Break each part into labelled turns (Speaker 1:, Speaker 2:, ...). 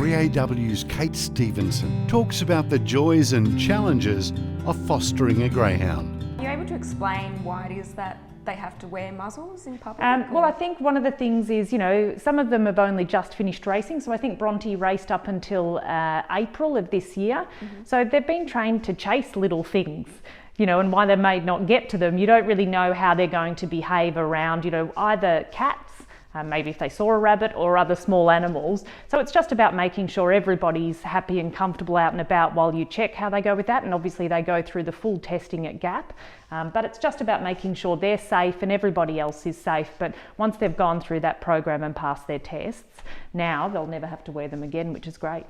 Speaker 1: 3AW's Kate Stevenson talks about the joys and challenges of fostering a greyhound.
Speaker 2: Are you able to explain why it is that they have to wear muzzles in public?
Speaker 3: Well, I think one of the things is, some of them have only just finished racing. So I think Bronte raced up until April of this year. So they've been trained to chase little things, and why they may not get to them. You don't really know how they're going to behave around, either cats, maybe if they saw a rabbit, or other small animals. So it's just about making sure everybody's happy and comfortable out and about while you check how they go with that. And obviously they go through the full testing at GAP. But it's just about making sure they're safe and everybody else is safe. But once they've gone through that program and passed their tests, now they'll never have to wear them again, which is great.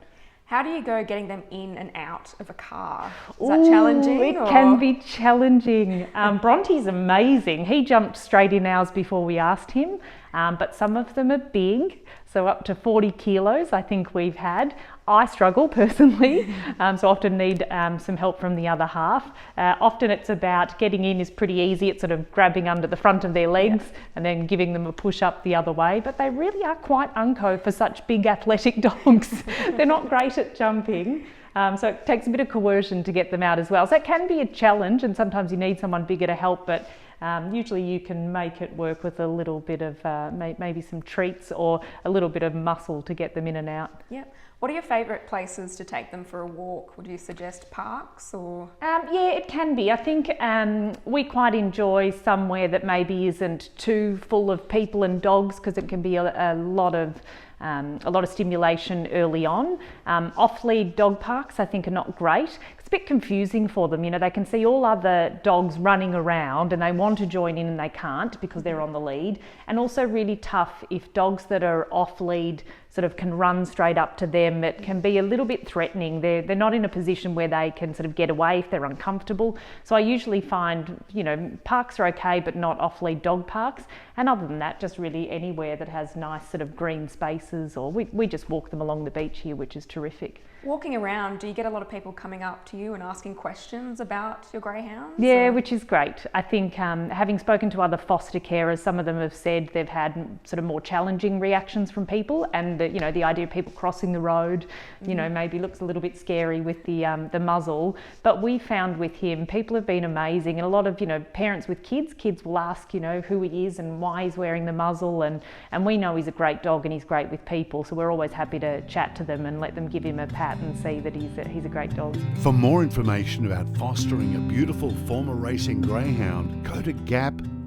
Speaker 2: How do you go getting them in and out of a car? Is that challenging?
Speaker 3: It can be challenging. Bronte's amazing. He jumped straight in ours before we asked him, but some of them are big, so up to 40 kilos I think we've had. I struggle personally, so often need some help from the other half. Often it's about getting in is pretty easy. It's sort of grabbing under the front of their legs and then giving them a push up the other way. But they really are quite unco for such big athletic dogs. They're not great at jumping. So it takes a bit of coercion to get them out as well. So it can be a challenge, and sometimes you need someone bigger to help, but usually you can make it work with a little bit of maybe some treats or a little bit of muscle to get them in and out.
Speaker 2: Yeah. What are your favourite places to take them for a walk? Would you suggest parks or?
Speaker 3: Yeah, it can be. I think we quite enjoy somewhere that maybe isn't too full of people and dogs, because it can be a lot of stimulation early on. Off-lead dog parks I think are not great. It's a bit confusing for them. They can see all other dogs running around and they want to join in and they can't because they're on the lead. And also really tough if dogs that are off-lead sort of can run straight up to them. It can be a little bit threatening. They're not in a position where they can sort of get away if they're uncomfortable. So I usually find, parks are okay, but not off-lead dog parks. And other than that, just really anywhere that has nice sort of green spaces, or we just walk them along the beach here, which is terrific.
Speaker 2: Walking around, do you get a lot of people coming up to you and asking questions about your greyhounds?
Speaker 3: Yeah, which is great. I think having spoken to other foster carers, some of them have said they've had sort of more challenging reactions from people, and the idea of people crossing the road, maybe looks a little bit scary with the muzzle. But we found with him, people have been amazing, and a lot of parents with kids will ask who he is and why he's wearing the muzzle, and we know he's a great dog and he's great with people, so we're always happy to chat to them and let them give him a pat and see that he's a great dog.
Speaker 1: For more information about fostering a beautiful former racing greyhound, go to gap.grv.org.au.